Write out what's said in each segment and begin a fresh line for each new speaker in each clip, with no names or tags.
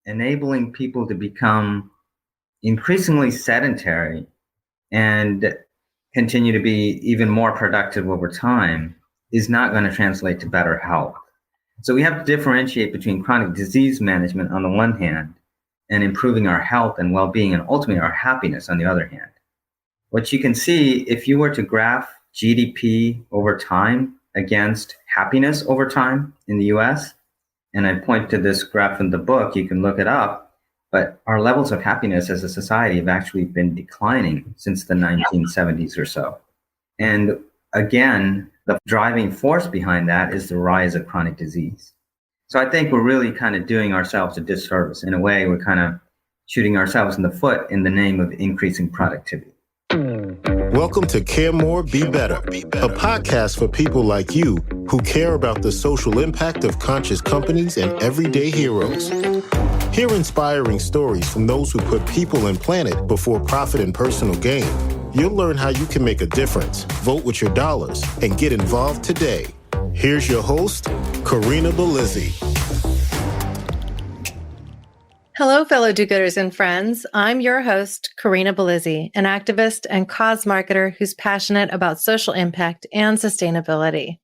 enabling people to become increasingly sedentary and continue to be even more productive over time is not going to translate to better health. So we have to differentiate between chronic disease management on the one hand and improving our health and well-being and ultimately our happiness on the other hand. What you can see, if you were to graph GDP over time against happiness over time in the US, and I point to this graph in the book, you can look it up, but our levels of happiness as a society have actually been declining since the 1970s or so. And again, the driving force behind that is the rise of chronic disease. So I think we're really kind of doing ourselves a disservice. In a way, we're kind of shooting ourselves in the foot in the name of increasing productivity.
Welcome to Care More, Be Better, a podcast for people like you who care about the social impact of conscious companies and everyday heroes. Hear inspiring stories from those who put people and planet before profit and personal gain. You'll learn how you can make a difference, vote with your dollars, and get involved today. Here's your host, Corinna Bellizzi.
Hello, fellow do-gooders and friends. I'm your host, Corinna Bellizzi, an activist and cause marketer who's passionate about social impact and sustainability.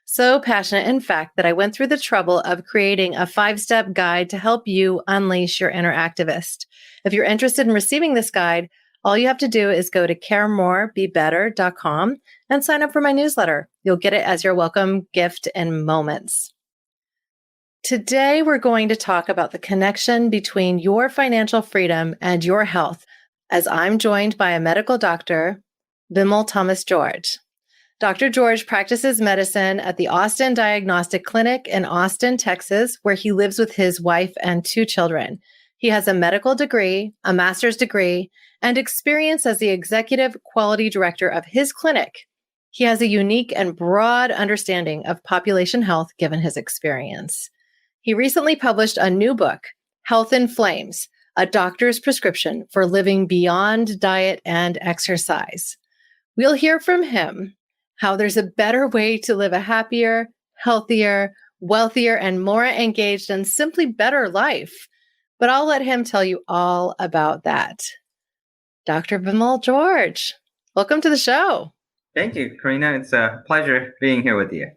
So passionate, in fact, that I went through the trouble of creating a 5-step guide to help you unleash your inner activist. If you're interested in receiving this guide, all you have to do is go to caremorebebetter.com and sign up for my newsletter. You'll get it as your welcome gift in moments. Today, we're going to talk about the connection between your financial freedom and your health, as I'm joined by a medical doctor, Vimal Thomas George. Dr. George practices medicine at the Austin Diagnostic Clinic in Austin, Texas, where he lives with his wife and 2 children. He has a medical degree, a master's degree, and experience as the executive quality director of his clinic. He has a unique and broad understanding of population health given his experience. He recently published a new book, Health in Flames, a doctor's prescription for living beyond diet and exercise. We'll hear from him how there's a better way to live a happier, healthier, wealthier, and more engaged and simply better life. But I'll let him tell you all about that. Dr. Vimal George, welcome to the show.
Thank you, Corinna. It's a pleasure being here with you.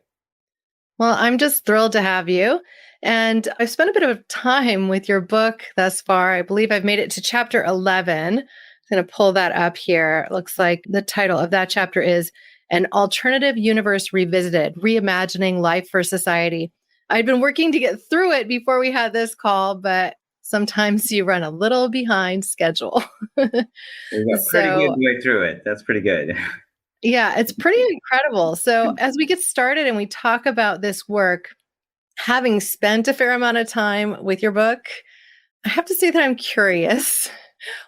Well, I'm just thrilled to have you. And I've spent a bit of time with your book thus far. I believe I've made it to chapter 11. I'm going to pull that up here. It looks like the title of that chapter is An Alternative Universe Revisited, Reimagining Life for Society. I'd been working to get through it before we had this call, but sometimes you run a little behind schedule.
You got pretty good way through it. That's pretty good.
Yeah, it's pretty incredible. So as we get started and we talk about this work, having spent a fair amount of time with your book, I have to say that I'm curious.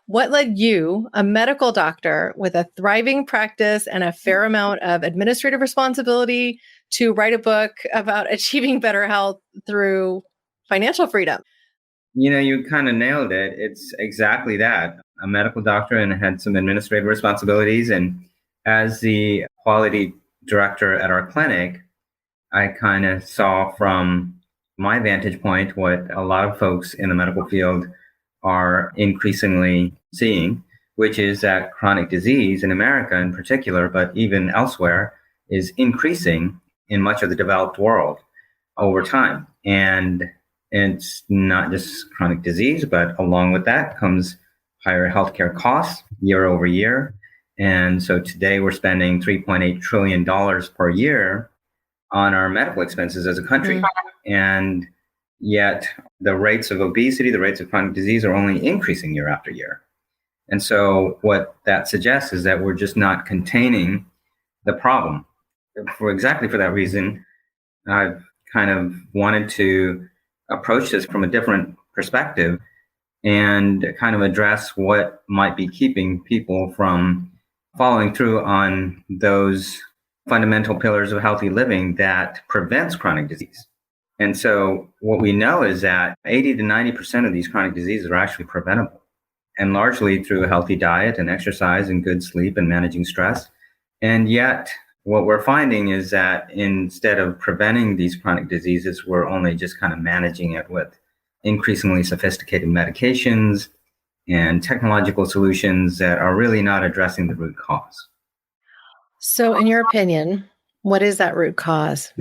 What led you, a medical doctor with a thriving practice and a fair amount of administrative responsibility, to write a book about achieving better health through financial freedom?
You kind of nailed it. It's exactly that. A medical doctor and had some administrative responsibilities. And as the quality director at our clinic, I kind of saw from my vantage point what a lot of folks in the medical field are increasingly seeing, which is that chronic disease in America in particular, but even elsewhere, is increasing in much of the developed world over time. And it's not just chronic disease, but along with that comes higher healthcare costs year over year. And so today we're spending $3.8 trillion per year on our medical expenses as a country. And yet the rates of obesity, the rates of chronic disease are only increasing year after year. And so what that suggests is that we're just not containing the problem. For that reason, I've kind of wanted to approach this from a different perspective and kind of address what might be keeping people from following through on those fundamental pillars of healthy living that prevents chronic disease. And so what we know is that 80 to 90% of these chronic diseases are actually preventable, and largely through a healthy diet and exercise and good sleep and managing stress. And yet what we're finding is that instead of preventing these chronic diseases, we're only just kind of managing it with increasingly sophisticated medications and technological solutions that are really not addressing the root cause.
So, in your opinion, what is that root cause?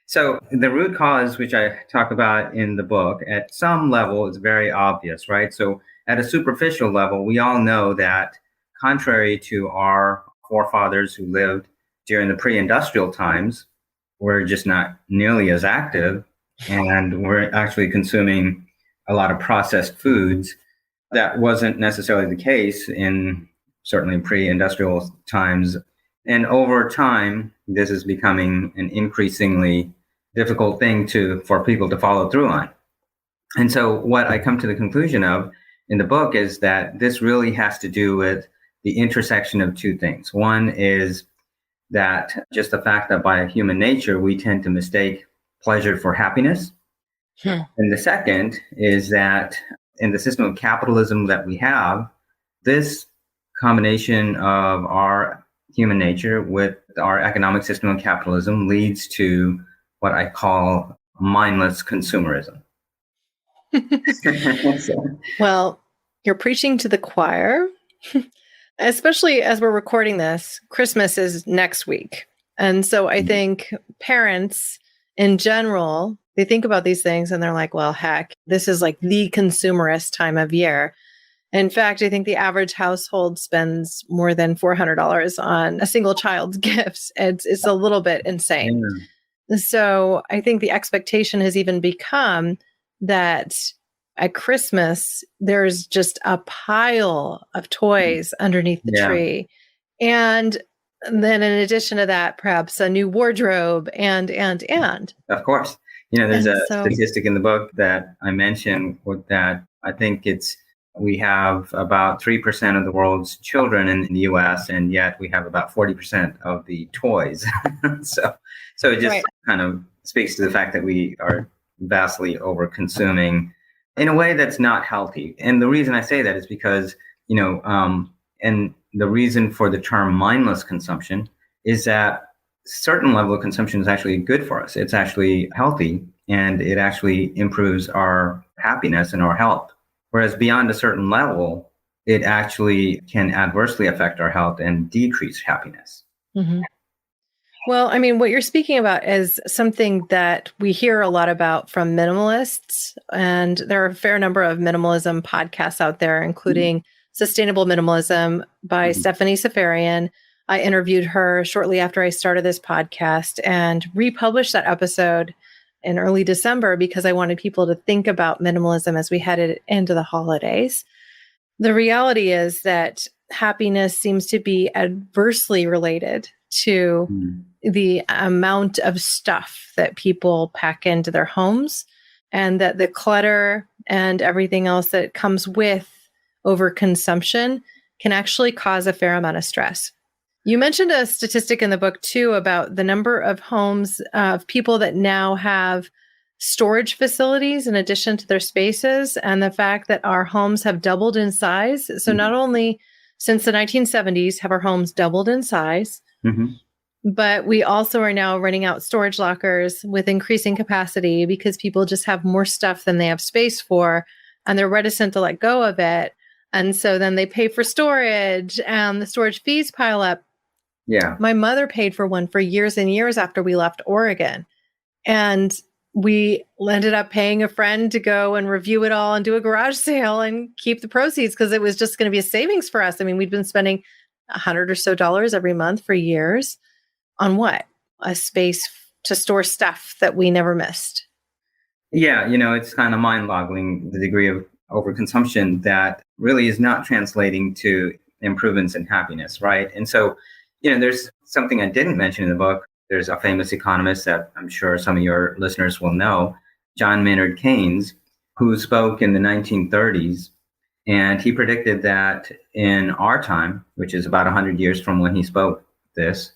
So the root cause, which I talk about in the book, at some level is very obvious, right? So at a superficial level, we all know that contrary to our forefathers who lived during the pre-industrial times, we're just not nearly as active, and we're actually consuming a lot of processed foods. That wasn't necessarily the case in certainly pre-industrial times. And over time, this is becoming an increasingly difficult thing for people to follow through on. And so what I come to the conclusion of in the book is that this really has to do with the intersection of two things. One is that just the fact that by human nature, we tend to mistake pleasure for happiness. And the second is that in the system of capitalism that we have, this combination of our human nature with our economic system of capitalism leads to what I call mindless consumerism.
Well, you're preaching to the choir, especially as we're recording this. Christmas is next week. And so I think parents in general, they think about these things and they're like, well, heck, this is like the consumerist time of year. In fact, I think the average household spends more than $400 on a single child's gifts. It's a little bit insane.
Yeah.
So I think the expectation has even become that at Christmas, there's just a pile of toys underneath the tree. And then in addition to that, perhaps a new wardrobe and.
Of course. There's a statistic in the book that I mentioned that I think we have about 3% of the world's children in the US, and yet we have about 40% of the toys. So it just kind of speaks to the fact that we are vastly over consuming in a way that's not healthy. And the reason I say that is because, and the reason for the term mindless consumption is that certain level of consumption is actually good for us. It's actually healthy, and it actually improves our happiness and our health. Whereas beyond a certain level, it actually can adversely affect our health and decrease happiness.
Mm-hmm. Well, I mean, what you're speaking about is something that we hear a lot about from minimalists. And there are a fair number of minimalism podcasts out there, including Sustainable Minimalism by Stephanie Safarian. I interviewed her shortly after I started this podcast and republished that episode in early December because I wanted people to think about minimalism as we headed into the holidays. The reality is that happiness seems to be adversely related to the amount of stuff that people pack into their homes, and that the clutter and everything else that comes with overconsumption can actually cause a fair amount of stress. You mentioned a statistic in the book, too, about the number of homes of people that now have storage facilities in addition to their spaces, and the fact that our homes have doubled in size. So not only since the 1970s have our homes doubled in size, but we also are now renting out storage lockers with increasing capacity because people just have more stuff than they have space for, and they're reticent to let go of it. And so then they pay for storage and the storage fees pile up.
Yeah.
My mother paid for one for years and years after we left Oregon. And we ended up paying a friend to go and review it all and do a garage sale and keep the proceeds because it was just going to be a savings for us. I mean, we'd been spending $100 or so every month for years on what? A space to store stuff that we never missed.
Yeah, it's kind of mind-boggling, the degree of overconsumption that really is not translating to improvements in happiness, right? And so, there's something I didn't mention in the book. There's a famous economist that I'm sure some of your listeners will know, John Maynard Keynes, who spoke in the 1930s. And he predicted that in our time, which is about 100 years from when he spoke this,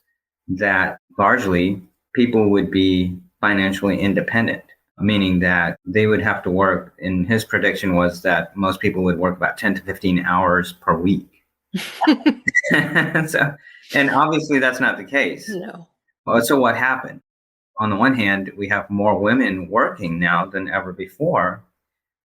that largely people would be financially independent, meaning that they would have to work. And his prediction was that most people would work about 10 to 15 hours per week. And obviously that's not the case.
No.
So what happened? On the one hand, we have more women working now than ever before.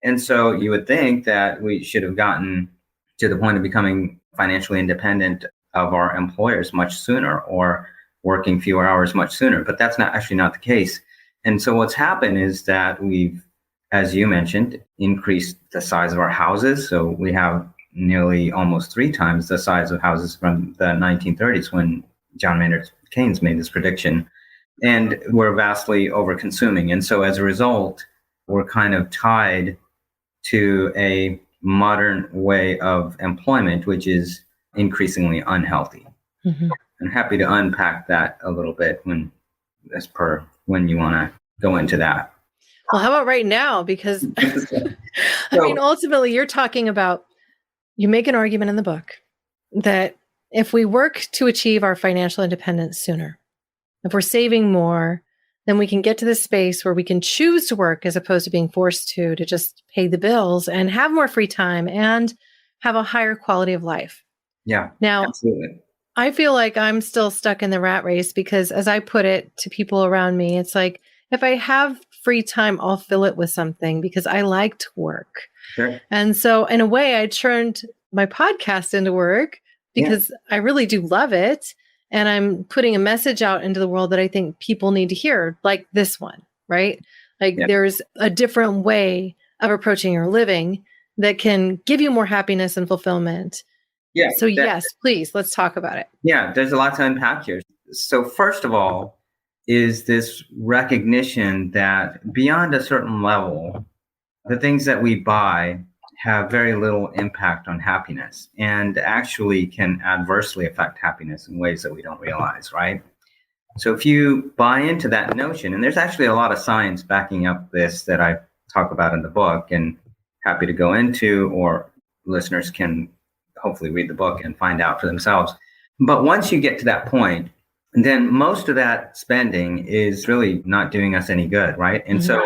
And so you would think that we should have gotten to the point of becoming financially independent of our employers much sooner, or working fewer hours much sooner. But that's not the case. And so what's happened is that we've, as you mentioned, increased the size of our houses. So we have nearly almost 3 times the size of houses from the 1930s when John Maynard Keynes made this prediction. And we're vastly over consuming. And so as a result, we're kind of tied to a modern way of employment, which is increasingly unhealthy. Mm-hmm. I'm happy to unpack that a little bit when you want to go into that.
Well, how about right now? Because ultimately you're talking about, you make an argument in the book that if we work to achieve our financial independence sooner, if we're saving more, then we can get to this space where we can choose to work as opposed to being forced to just pay the bills and have more free time and have a higher quality of life.
Yeah.
Now,
absolutely.
I feel like I'm still stuck in the rat race because, as I put it to people around me, it's like, if I have free time, I'll fill it with something because I like to work.
Sure.
And so in a way, I turned my podcast into work because I really do love it. And I'm putting a message out into the world that I think people need to hear, like this one, right? Like there's a different way of approaching your living that can give you more happiness and fulfillment. Yeah. So yes, please, let's talk about it.
Yeah, there's a lot to unpack here. So first of all, is this recognition that beyond a certain level, the things that we buy have very little impact on happiness and actually can adversely affect happiness in ways that we don't realize, right? So if you buy into that notion, and there's actually a lot of science backing up this that I talk about in the book, and happy to go into, or listeners can hopefully read the book and find out for themselves. But once you get to that point, then most of that spending is really not doing us any good, right? And so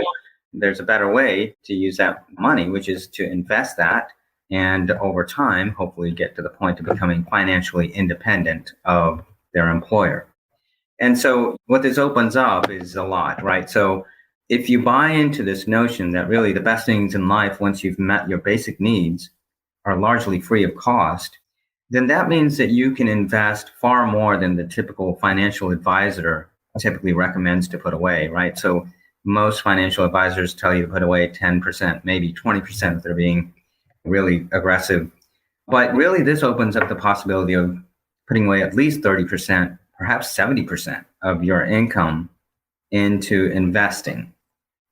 there's a better way to use that money, which is to invest that and over time, hopefully get to the point of becoming financially independent of their employer. And so what this opens up is a lot, right? So if you buy into this notion that really the best things in life, once you've met your basic needs, are largely free of cost, then that means that you can invest far more than the typical financial advisor typically recommends to put away, right? So most financial advisors tell you to put away 10%, maybe 20% if they're being really aggressive. But really, this opens up the possibility of putting away at least 30%, perhaps 70% of your income into investing.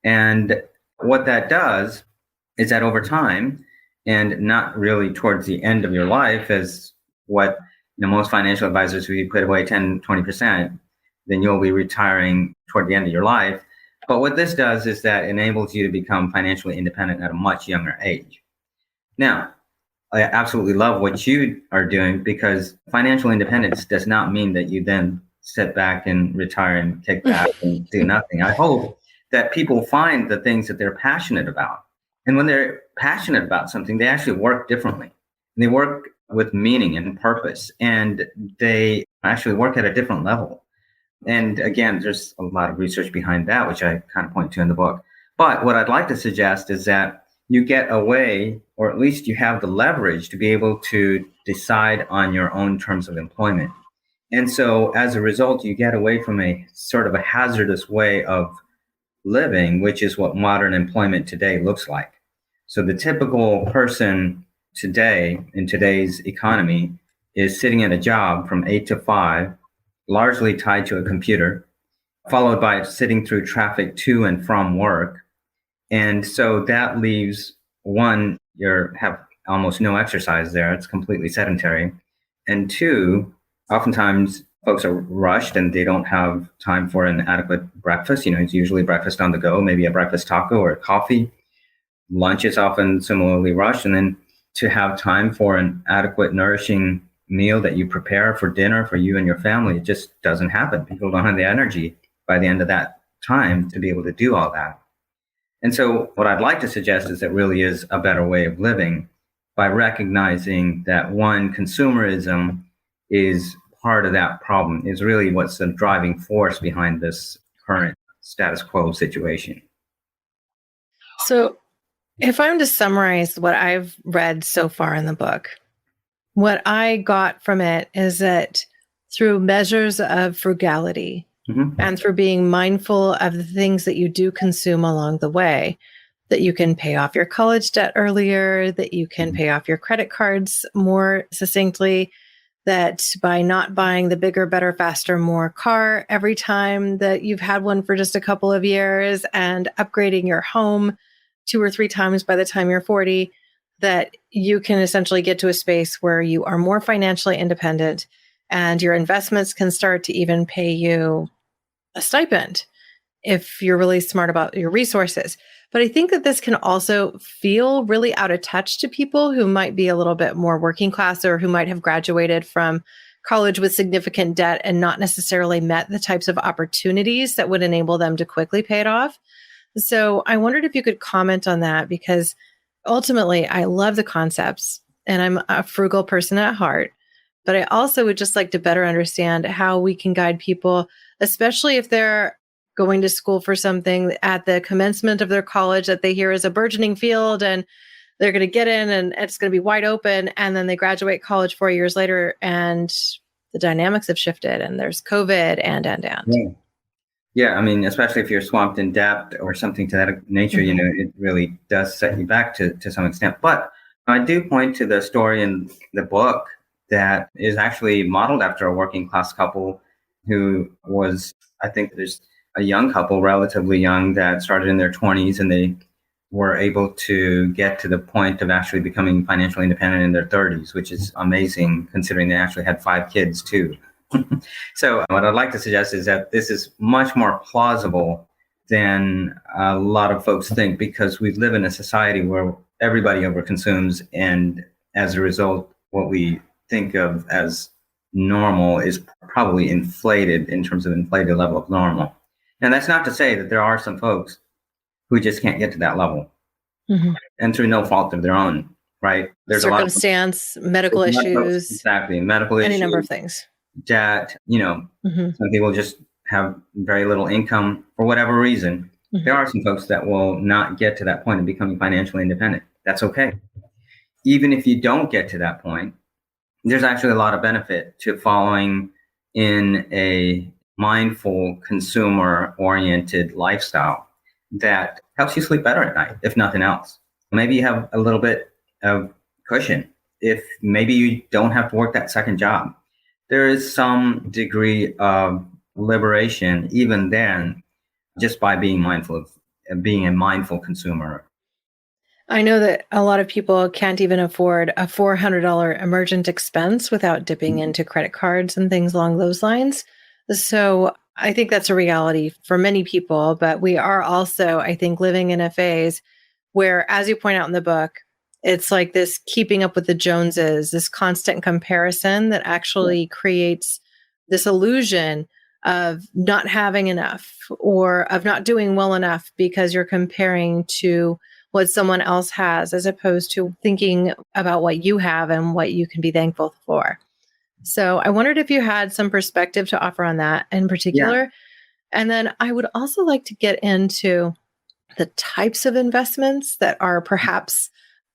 And what that does is that over time, and not really towards the end of your life, as what most financial advisors, if you put away 10, 20%, then you'll be retiring toward the end of your life. But what this does is that enables you to become financially independent at a much younger age. Now, I absolutely love what you are doing, because financial independence does not mean that you then sit back and retire and kick back and do nothing. I hope that people find the things that they're passionate about. And when they're passionate about something, they actually work differently. They work with meaning and purpose, and they actually work at a different level. And again, there's a lot of research behind that, which I kind of point to in the book. But what I'd like to suggest is that you get away, or at least you have the leverage to be able to decide on your own terms of employment. And so as a result, you get away from a sort of a hazardous way of living, which is what modern employment today looks like. So the typical person today, in today's economy, is sitting at a job from 8 to 5, largely tied to a computer, followed by sitting through traffic to and from work. And so that leaves, one, you have almost no exercise there. It's completely sedentary. And two, oftentimes folks are rushed and they don't have time for an adequate breakfast. It's usually breakfast on the go, maybe a breakfast taco or a coffee. Lunch is often similarly rushed. And then to have time for an adequate, nourishing meal that you prepare for dinner for you and your family, it just doesn't happen. People don't have the energy by the end of that time to be able to do all that. And so what I'd like to suggest is that really is a better way of living by recognizing that, one, consumerism is part of that problem, is really what's the driving force behind this current status quo situation.
So If I'm to summarize what I've read so far in the book, what I got from it is that through measures of frugality and through being mindful of the things that you do consume along the way, that you can pay off your college debt earlier, that you can pay off your credit cards more succinctly, that by not buying the bigger, better, faster, more car every time that you've had one for just a couple of years and upgrading your home 2 or 3 times by the time you're 40, that you can essentially get to a space where you are more financially independent and your investments can start to even pay you a stipend if you're really smart about your resources. But I think that this can also feel really out of touch to people who might be a little bit more working class or who might have graduated from college with significant debt and not necessarily met the types of opportunities that would enable them to quickly pay it off. So I wondered if you could comment on that, because ultimately I love the concepts and I'm a frugal person at heart, but I also would just like to better understand how we can guide people, especially if they're going to school for something at the commencement of their college that they hear is a burgeoning field and they're going to get in and it's going to be wide open. And then they graduate college 4 years later and the dynamics have shifted and there's COVID and.
Yeah. Yeah, I mean, especially if you're swamped in debt or something to that nature, it really does set you back to some extent. But I do point to the story in the book that is actually modeled after a working class couple who was, I think there's a young couple, relatively young, that started in their 20s and they were able to get to the point of actually becoming financially independent in their 30s, which is amazing considering they actually had 5 kids too. So what I'd like to suggest is that this is much more plausible than a lot of folks think, because we live in a society where everybody overconsumes. And as a result, what we think of as normal is probably inflated in terms of inflated level of normal. And that's not to say that there are some folks who just can't get to that level and through no fault of their own, right?
There's circumstance, medical issues.
Exactly. Medical issues.
Any number of things.
Debt, some people just have very little income for whatever reason. There are some folks that will not get to that point of becoming financially independent. That's okay. Even if you don't get to that point, there's actually a lot of benefit to following in a mindful, consumer-oriented lifestyle that helps you sleep better at night, if nothing else. Maybe you have a little bit of cushion if maybe you don't have to work that second job. There is some degree of liberation even then, just by being mindful of being a mindful consumer.
I know that a lot of people can't even afford a $400 emergent expense without dipping into credit cards and things along those lines. So I think that's a reality for many people, but we are also, I think, living in a phase where, as you point out in the book, it's like this keeping up with the Joneses, this constant comparison that actually creates this illusion of not having enough or of not doing well enough because you're comparing to what someone else has, as opposed to thinking about what you have and what you can be thankful for. So I wondered if you had some perspective to offer on that in particular. Yeah. And then I would also like to get into the types of investments that are perhaps,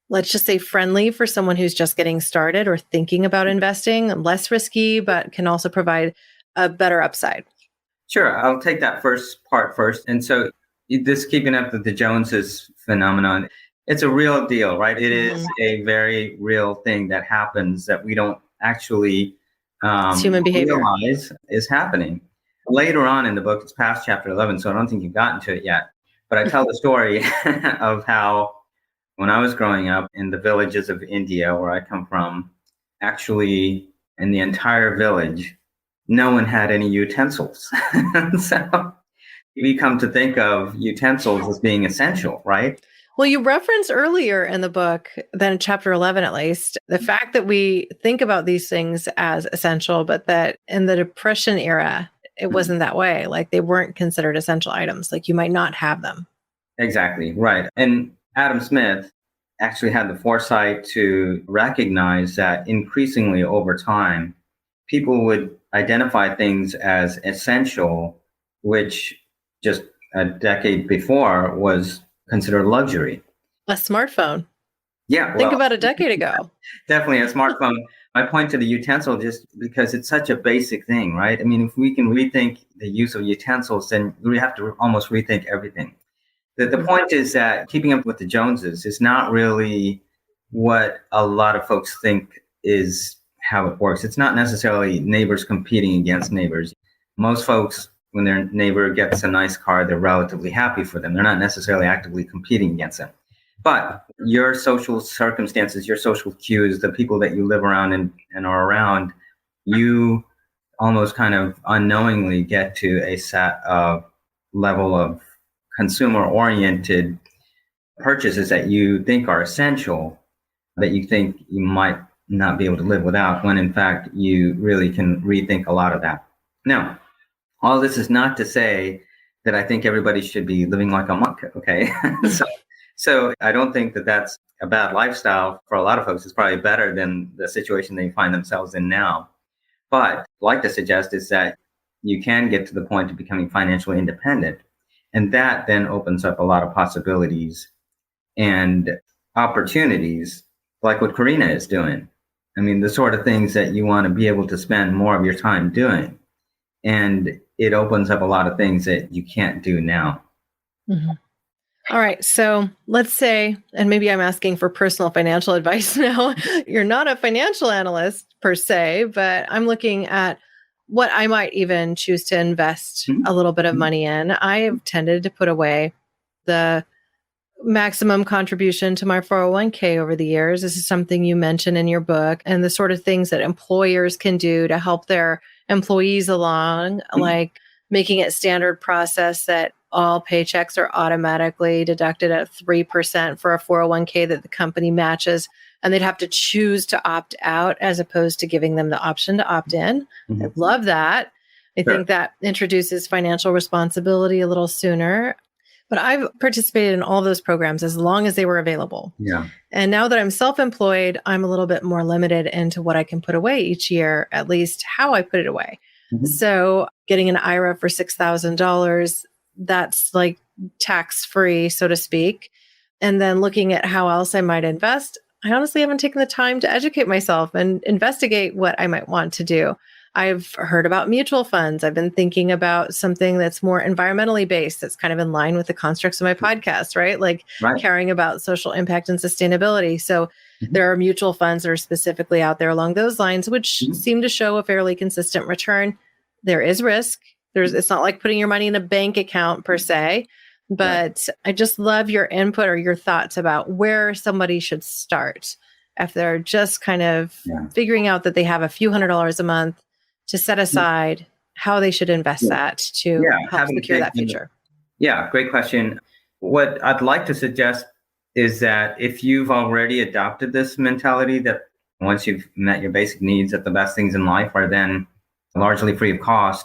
let's just say, friendly for someone who's just getting started or thinking about investing, less risky, but can also provide a better upside.
Sure. I'll take that first part first. And so this keeping up with the Joneses phenomenon, it's a real deal, right? It is a very real thing that happens that we don't actually
human behavior.
Realize is happening. Later on in the book, it's past chapter 11, so I don't think you've gotten to it yet. But I tell the story of how when I was growing up in the villages of India, where I come from, actually in the entire village, no one had any utensils. So we come to think of utensils as being essential, right?
Well, you referenced earlier in the book, then chapter 11 at least, the fact that we think about these things as essential, but that in the Depression era, it wasn't that way. Like they weren't considered essential items. Like you might not have them.
Exactly, right. And Adam Smith actually had the foresight to recognize that increasingly over time, people would identify things as essential, which just a decade before was considered luxury.
A smartphone.
Yeah,
Think
well,
about a decade ago.
definitely a smartphone. I point to the utensil just because it's such a basic thing, right? I mean, if we can rethink the use of utensils, then we have to almost rethink everything. The point is that keeping up with the Joneses is not really what a lot of folks think is how it works. It's not necessarily neighbors competing against neighbors. Most folks, when their neighbor gets a nice car, they're relatively happy for them. They're not necessarily actively competing against them. But your social circumstances, your social cues, the people that you live around and are around, you almost kind of unknowingly get to a set of level of consumer-oriented purchases that you think are essential, that you think you might not be able to live without, when in fact you really can rethink a lot of that. Now, all this is not to say that I think everybody should be living like a monk, okay? So I don't think that that's a bad lifestyle for a lot of folks. It's probably better than the situation they find themselves in now. But I'd like to suggest is that you can get to the point of becoming financially independent. And that then opens up a lot of possibilities and opportunities, like what Corinna is doing. I mean, the sort of things that you want to be able to spend more of your time doing. And it opens up a lot of things that you can't do now.
Mm-hmm. All right. So let's say, and maybe I'm asking for personal financial advice now. You're not a financial analyst per se, but I'm looking at what I might even choose to invest a little bit of money in. I have tended to put away the maximum contribution to my 401k over the years. This is something you mentioned in your book, and the sort of things that employers can do to help their employees along, like making it standard process that all paychecks are automatically deducted at 3% for a 401k that the company matches, and they'd have to choose to opt out as opposed to giving them the option to opt in. I love that. I think that introduces financial responsibility a little sooner. But I've participated in all those programs as long as they were available.
Yeah.
And now that I'm self-employed, I'm a little bit more limited into what I can put away each year, at least how I put it away. So getting an IRA for $6,000, that's like tax-free, so to speak. And then looking at how else I might invest, I honestly haven't taken the time to educate myself and investigate what I might want to do. I've heard about mutual funds. I've been thinking about something that's more environmentally based, that's kind of in line with the constructs of my podcast, right? Like caring about social impact and sustainability. So there are mutual funds that are specifically out there along those lines, which seem to show a fairly consistent return. There is risk. It's not like putting your money in a bank account per se, but I just love your input or your thoughts about where somebody should start if they're just kind of figuring out that they have a few $100s a month to set aside, how they should invest that to help secure that future.
Yeah, great question. What I'd like to suggest is that if you've already adopted this mentality that once you've met your basic needs, that the best things in life are then largely free of cost,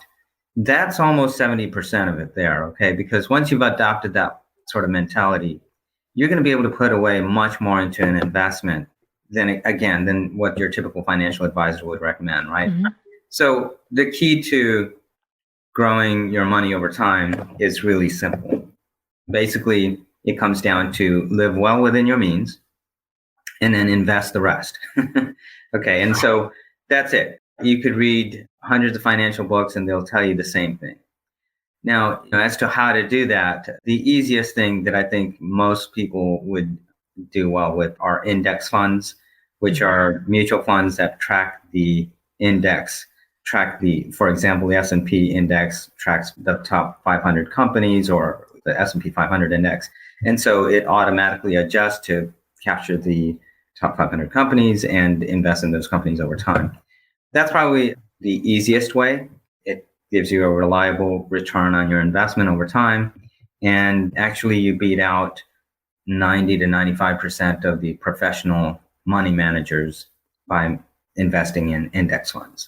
that's almost 70% of it there, okay? Because once you've adopted that sort of mentality, you're going to be able to put away much more into an investment than what your typical financial advisor would recommend, right? So the key to growing your money over time is really simple. Basically, it comes down to live well within your means and then invest the rest. Okay, and so that's it. You could read hundreds of financial books and they'll tell you the same thing. Now, as to how to do that, the easiest thing that I think most people would do well with are index funds, which are mutual funds that track the index. For example, the S&P index tracks the top 500 companies or the S&P 500 index. And so it automatically adjusts to capture the top 500 companies and invest in those companies over time. That's probably the easiest way. It gives you a reliable return on your investment over time. And actually you beat out 90 to 95% of the professional money managers by investing in index funds.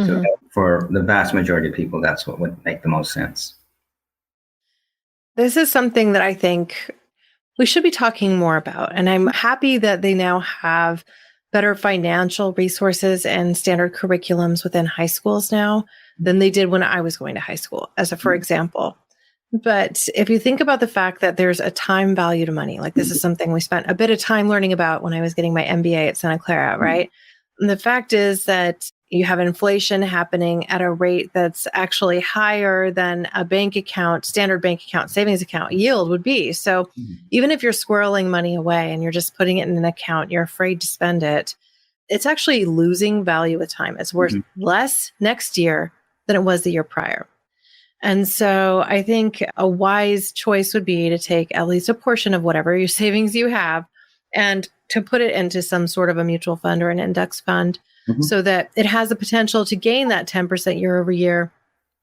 So for the vast majority of people, that's what would make the most sense.
This is something that I think we should be talking more about. And I'm happy that they now have better financial resources and standard curriculums within high schools now than they did when I was going to high school. For example, But if you think about the fact that there's a time value to money, like this is something we spent a bit of time learning about when I was getting my MBA at Santa Clara, right? And the fact is that you have inflation happening at a rate that's actually higher than a bank account, standard bank account, savings account yield would be. So even if you're squirreling money away and you're just putting it in an account, you're afraid to spend it, it's actually losing value with time. It's worth less next year than it was the year prior. And so I think a wise choice would be to take at least a portion of whatever your savings you have and to put it into some sort of a mutual fund or an index fund so that it has the potential to gain that 10% year over year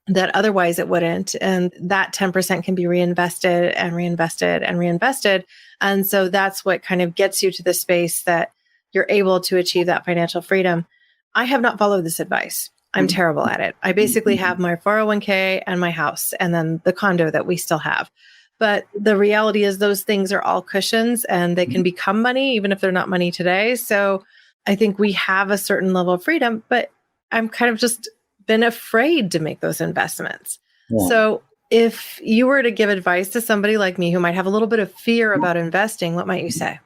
that otherwise it wouldn't. And that 10% can be reinvested and reinvested and reinvested. And so that's what kind of gets you to the space that you're able to achieve that financial freedom. I have not followed this advice. I'm terrible at it. I basically have my 401k and my house and then the condo that we still have. But the reality is those things are all cushions and they can become money, even if they're not money today. So I think we have a certain level of freedom, but I'm kind of just been afraid to make those investments. Yeah. So if you were to give advice to somebody like me who might have a little bit of fear about investing, what might you say?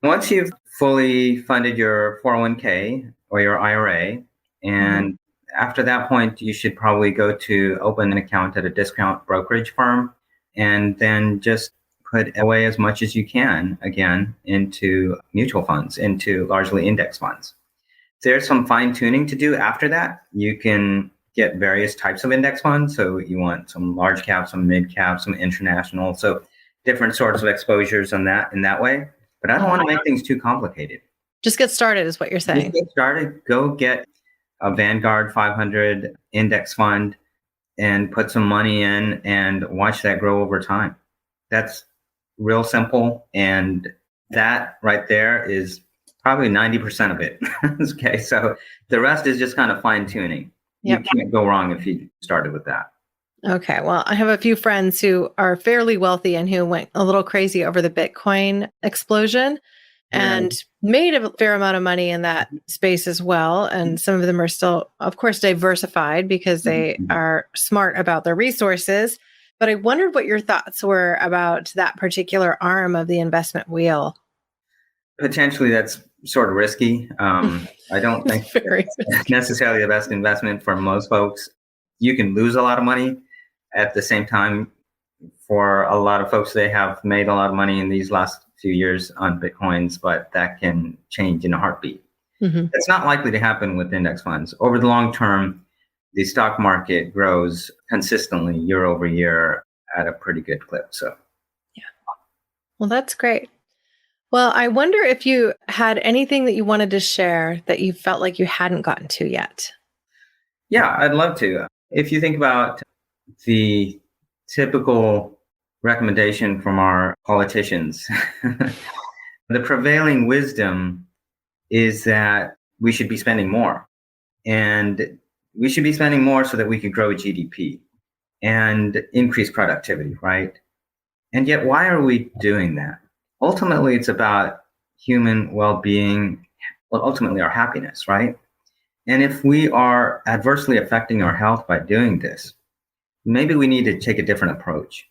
Once you've fully funded your 401k or your IRA, and after that point, you should probably go to open an account at a discount brokerage firm and then just put away as much as you can, again, into mutual funds, into largely index funds. There's some fine tuning to do after that. You can get various types of index funds. So you want some large cap, some mid cap, some international. So different sorts of exposures on that in that way. But I don't want to make things too complicated.
Just get started is what you're saying.
Just get started. Go get a Vanguard 500 index fund and put some money in and watch that grow over time. That's real simple. And that right there is probably 90% of it. Okay. So the rest is just kind of fine tuning. Yep. You can't go wrong if you started with that.
Okay. Well, I have a few friends who are fairly wealthy and who went a little crazy over the Bitcoin explosion and made a fair amount of money in that space as well. And some of them are still, of course, diversified because they are smart about their resources. But I wondered what your thoughts were about that particular arm of the investment wheel.
Potentially, that's sort of risky. I don't think it's necessarily the best investment for most folks. You can lose a lot of money. At the same time, for a lot of folks, they have made a lot of money in these last few years on Bitcoins, but that can change in a heartbeat. It's not likely to happen with index funds. Over the long term, the stock market grows consistently year over year at a pretty good clip. So,
yeah. Well, that's great. Well, I wonder if you had anything that you wanted to share that you felt like you hadn't gotten to yet.
Yeah, I'd love to. If you think about the typical recommendation from our politicians, the prevailing wisdom is that we should be spending more. And we should be spending more so that we can grow GDP and increase productivity, right? And yet, why are we doing that? Ultimately, it's about human well-being, ultimately our happiness, right? And if we are adversely affecting our health by doing this, maybe we need to take a different approach.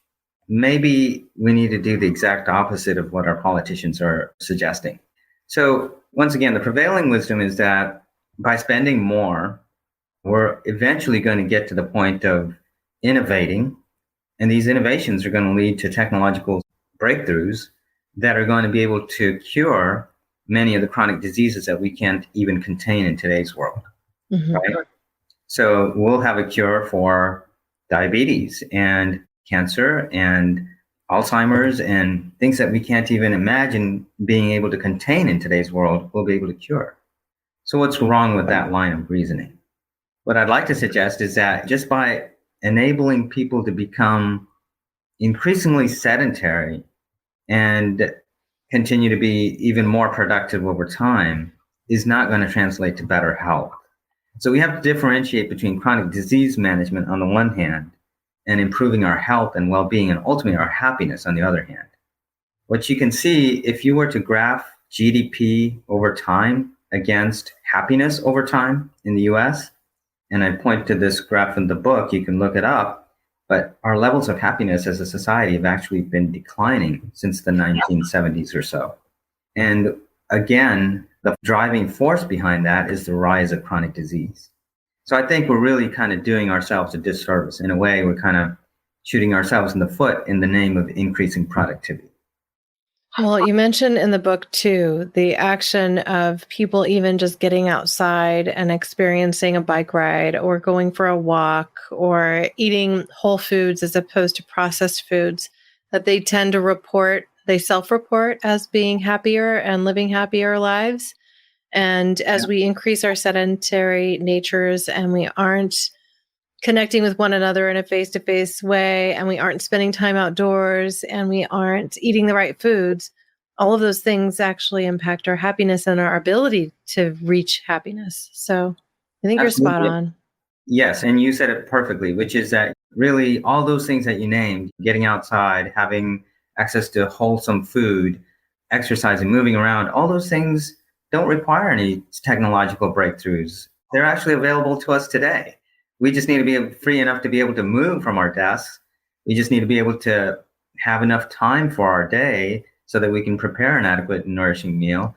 Maybe we need to do the exact opposite of what our politicians are suggesting. So once again, the prevailing wisdom is that by spending more, we're eventually going to get to the point of innovating. And these innovations are going to lead to technological breakthroughs that are going to be able to cure many of the chronic diseases that we can't even contain in today's world. Right? So we'll have a cure for diabetes and cancer and Alzheimer's and things that we can't even imagine being able to contain in today's world, we'll be able to cure. So what's wrong with that line of reasoning? What I'd like to suggest is that just by enabling people to become increasingly sedentary and continue to be even more productive over time is not going to translate to better health. So we have to differentiate between chronic disease management on the one hand and improving our health and well-being and ultimately our happiness on the other hand. What you can see, if you were to graph GDP over time against happiness over time in the US, and I point to this graph in the book, you can look it up, But our levels of happiness as a society have actually been declining since the 1970s or so. And again, the driving force behind that is the rise of chronic disease. So I think we're really kind of doing ourselves a disservice. In a way, we're kind of shooting ourselves in the foot in the name of increasing productivity.
Well, you mentioned in the book too, the action of people even just getting outside and experiencing a bike ride or going for a walk or eating whole foods as opposed to processed foods, that they tend to they self-report as being happier and living happier lives. And as we increase our sedentary natures and we aren't connecting with one another in a face-to-face way, and we aren't spending time outdoors, and we aren't eating the right foods, all of those things actually impact our happiness and our ability to reach happiness. So I think you're spot on.
Yes, and you said it perfectly, which is that really all those things that you named, getting outside, having access to wholesome food, exercising, moving around, all those things don't require any technological breakthroughs. They're actually available to us today. We just need to be free enough to be able to move from our desks. We just need to be able to have enough time for our day so that we can prepare an adequate and nourishing meal.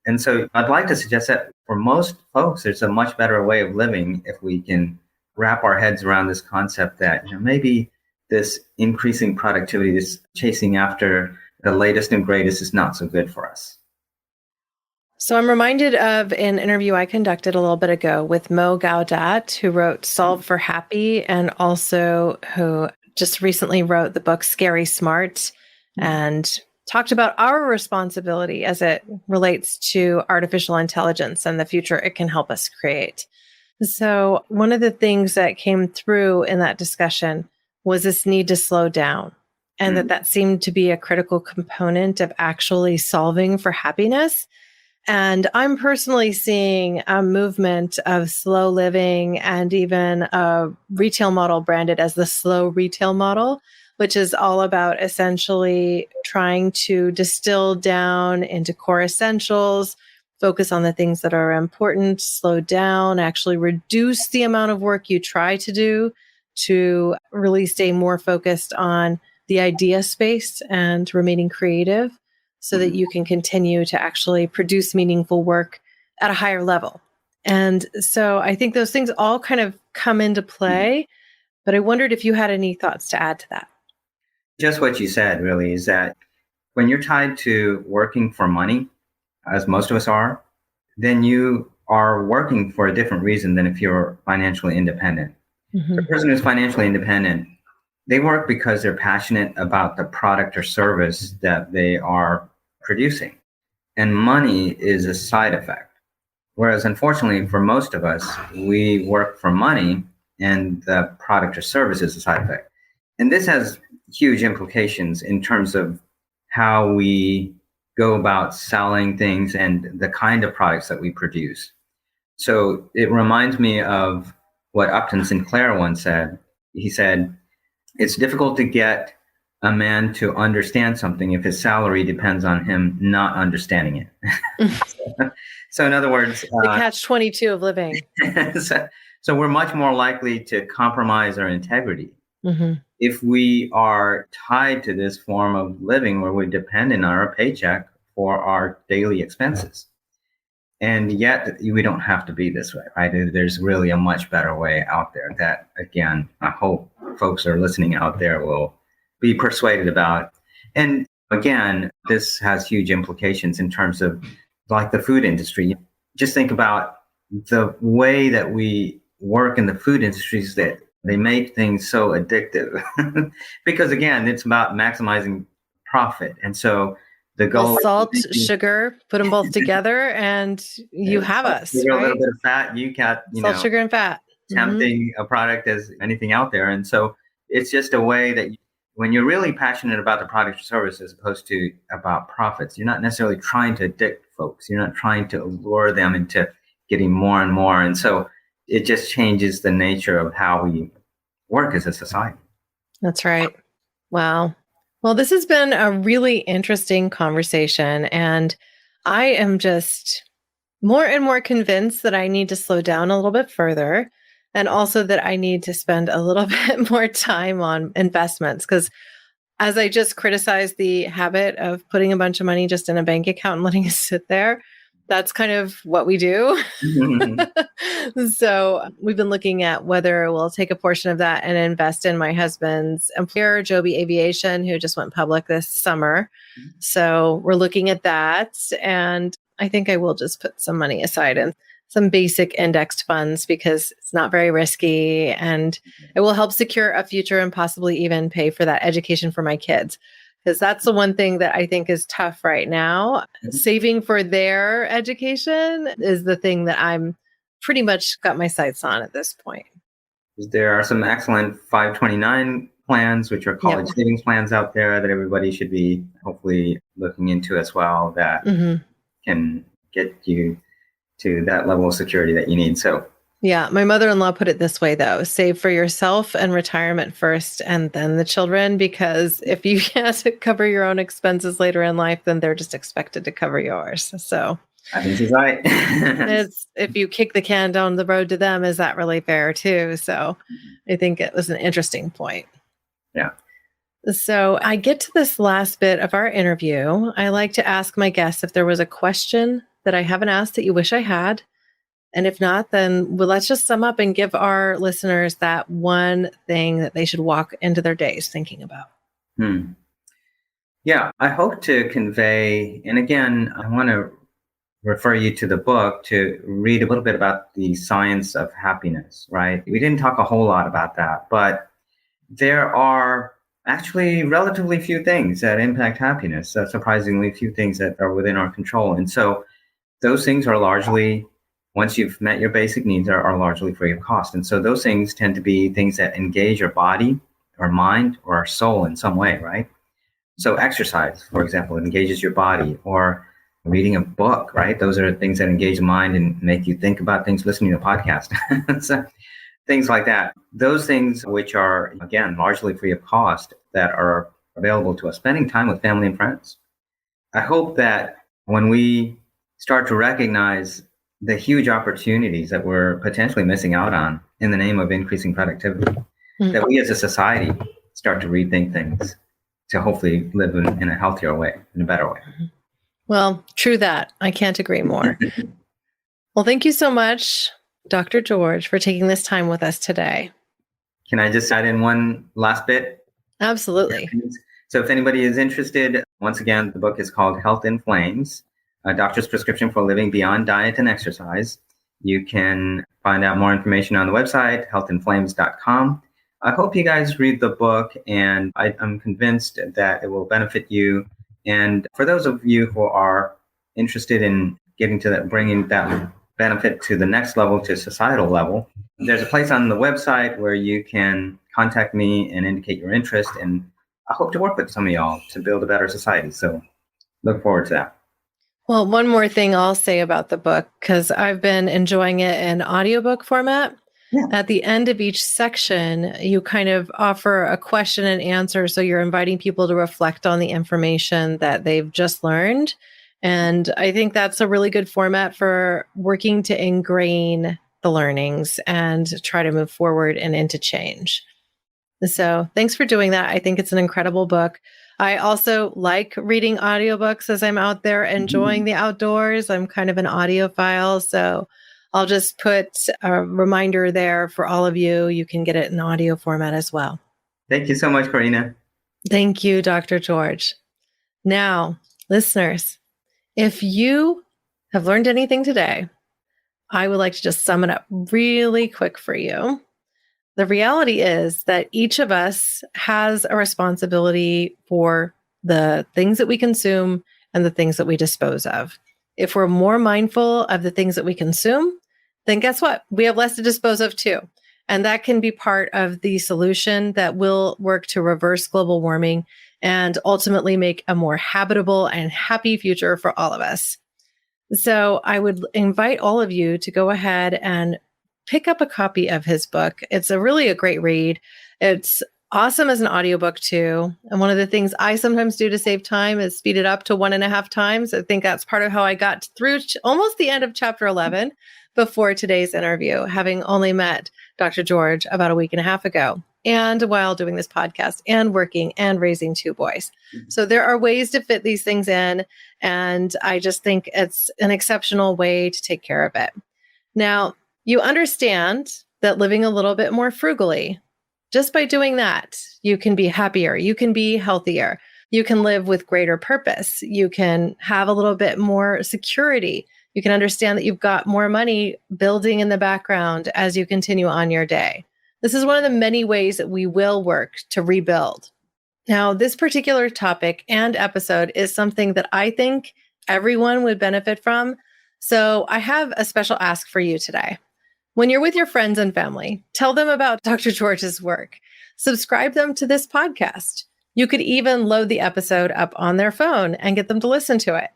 And so I'd like to suggest that for most folks, there's a much better way of living if we can wrap our heads around this concept that maybe this increasing productivity, this chasing after the latest and greatest is not so good for us.
So I'm reminded of an interview I conducted a little bit ago with Mo Gaudat, who wrote Solve for Happy, and also who just recently wrote the book Scary Smart, and talked about our responsibility as it relates to artificial intelligence and the future it can help us create. So one of the things that came through in that discussion was this need to slow down, and that seemed to be a critical component of actually solving for happiness. And I'm personally seeing a movement of slow living and even a retail model branded as the slow retail model, which is all about essentially trying to distill down into core essentials, focus on the things that are important, slow down, actually reduce the amount of work you try to do to really stay more focused on the idea space and remaining creative, so that you can continue to actually produce meaningful work at a higher level. And so I think those things all kind of come into play, but I wondered if you had any thoughts to add to that.
Just what you said really is that when you're tied to working for money, as most of us are, then you are working for a different reason than if you're financially independent. The person who's financially independent, they work because they're passionate about the product or service that they are producing. And money is a side effect. Whereas unfortunately, for most of us, we work for money and the product or service is a side effect. And this has huge implications in terms of how we go about selling things and the kind of products that we produce. So it reminds me of what Upton Sinclair once said. He said, "It's difficult to get a man to understand something if his salary depends on him not understanding it." So in other words,
the catch-22 of living.
so we're much more likely to compromise our integrity if we are tied to this form of living where we're dependent on our paycheck for our daily expenses. And yet we don't have to be this way, right? There's really a much better way out there that, again, I hope folks who are listening out there will be persuaded about. And again, this has huge implications in terms of like the food industry. Just think about the way that we work in the food industries, that they make things so addictive because again, it's about maximizing profit. And so the goal
is salt, sugar, put them both together and you have us,
sugar,
right?
A little bit of fat, you got,
salt, sugar, and fat.
Tempting a product as anything out there. And so it's just a way that when you're really passionate about the product or service as opposed to about profits, you're not necessarily trying to addict folks. You're not trying to lure them into getting more and more. And so it just changes the nature of how we work as a society.
That's right. Wow. Well, this has been a really interesting conversation, and I am just more and more convinced that I need to slow down a little bit further And also that I need to spend a little bit more time on investments because as I just criticized the habit of putting a bunch of money just in a bank account and letting it sit there, that's kind of what we do. So we've been looking at whether we'll take a portion of that and invest in my husband's employer, Joby Aviation, who just went public this summer. So we're looking at that. And I think I will just put some money aside in some basic indexed funds because it's not very risky and it will help secure a future and possibly even pay for that education for my kids. Because that's the one thing that I think is tough right now. Saving for their education is the thing that I'm pretty much got my sights on at this point.
There are some excellent 529 plans, which are college savings plans out there that everybody should be hopefully looking into as well that can get you to that level of security that you need. So
yeah, my mother-in-law put it this way, though, save for yourself and retirement first and then the children, because if you can't cover your own expenses later in life, then they're just expected to cover yours. So
I think she's right.
It's if you kick the can down the road to them, is that really fair too? So I think it was an interesting point.
Yeah.
So I get to this last bit of our interview. I like to ask my guests if there was a question that I haven't asked that you wish I had. And if not, then let's just sum up and give our listeners that one thing that they should walk into their days thinking about.
Yeah, I hope to convey, and again, I want to refer you to the book to read a little bit about the science of happiness, right? We didn't talk a whole lot about that, but there are actually relatively few things that impact happiness, surprisingly few things that are within our control. And so those things are largely, once you've met your basic needs, are largely free of cost. And so those things tend to be things that engage your body or mind or our soul in some way, right? So exercise, for example, engages your body, or reading a book, right? Those are things that engage the mind and make you think about things, listening to a podcast, so things like that. Those things which are, again, largely free of cost that are available to us, spending time with family and friends. I hope that when we start to recognize the huge opportunities that we're potentially missing out on in the name of increasing productivity, that we as a society start to rethink things to hopefully live in a healthier way, in a better way.
Well, true that. I can't agree more. Well, thank you so much, Dr. George, for taking this time with us today.
Can I just add in one last bit?
Absolutely.
So if anybody is interested, once again, the book is called Health in Flames, A Doctor's Prescription for Living Beyond Diet and Exercise. You can find out more information on the website, healthinflames.com. I hope you guys read the book, and I'm convinced that it will benefit you. And for those of you who are interested in getting to that, bringing that benefit to the next level, to societal level, there's a place on the website where you can contact me and indicate your interest. And I hope to work with some of y'all to build a better society. So look forward to that.
Well, one more thing I'll say about the book, because I've been enjoying it in audiobook format. Yeah. At the end of each section, you kind of offer a question and answer. So you're inviting people to reflect on the information that they've just learned. And I think that's a really good format for working to ingrain the learnings and try to move forward and into change. So thanks for doing that. I think it's an incredible book. I also like reading audiobooks as I'm out there enjoying the outdoors. I'm kind of an audiophile, so I'll just put a reminder there for all of you. You can get it in audio format as well.
Thank you so much, Corinna.
Thank you, Dr. George. Now, listeners, if you have learned anything today, I would like to just sum it up really quick for you. The reality is that each of us has a responsibility for the things that we consume and the things that we dispose of. If we're more mindful of the things that we consume, then guess what? We have less to dispose of too. And that can be part of the solution that will work to reverse global warming and ultimately make a more habitable and happy future for all of us. So I would invite all of you to go ahead and pick up a copy of his book. It's really a great read. It's awesome as an audiobook too. And one of the things I sometimes do to save time is speed it up to 1.5 times. I think that's part of how I got through almost the end of chapter 11. before today's interview, having only met Dr. George about a week and a half ago, and while doing this podcast and working and raising 2 boys. So there are ways to fit these things in, and I just think it's an exceptional way to take care of it. Now, you understand that living a little bit more frugally, just by doing that, you can be happier, you can be healthier, you can live with greater purpose, you can have a little bit more security, you can understand that you've got more money building in the background as you continue on your day. This is one of the many ways that we will work to rebuild. Now, this particular topic and episode is something that I think everyone would benefit from. So I have a special ask for you today. When you're with your friends and family, tell them about Dr. George's work. Subscribe them to this podcast. You could even load the episode up on their phone and get them to listen to it.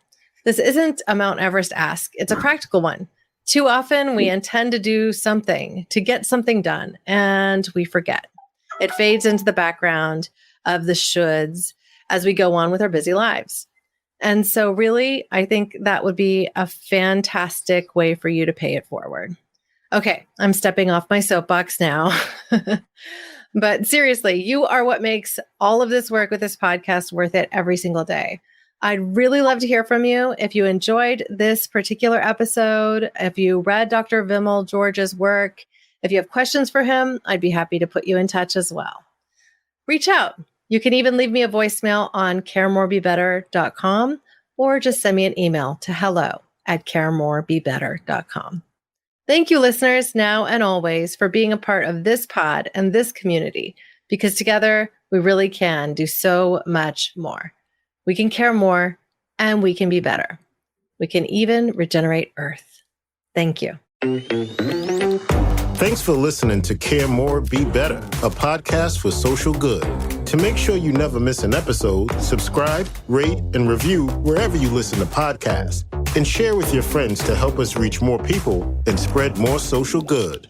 This isn't a Mount Everest ask. It's a practical one. Too often we intend to do something, to get something done, and we forget. It fades into the background of the shoulds as we go on with our busy lives. And so really, I think that would be a fantastic way for you to pay it forward. Okay, I'm stepping off my soapbox now. But seriously, you are what makes all of this work with this podcast worth it every single day. I'd really love to hear from you. If you enjoyed this particular episode, if you read Dr. Vimal George's work, if you have questions for him, I'd be happy to put you in touch as well. Reach out. You can even leave me a voicemail on caremorebebetter.com or just send me an email to hello@caremorebebetter.com. Thank you, listeners, now and always, for being a part of this pod and this community, because together we really can do so much more. We can care more and we can be better. We can even regenerate Earth. Thank you.
Thanks for listening to Care More, Be Better, a podcast for social good. To make sure you never miss an episode, subscribe, rate, and review wherever you listen to podcasts, and share with your friends to help us reach more people and spread more social good.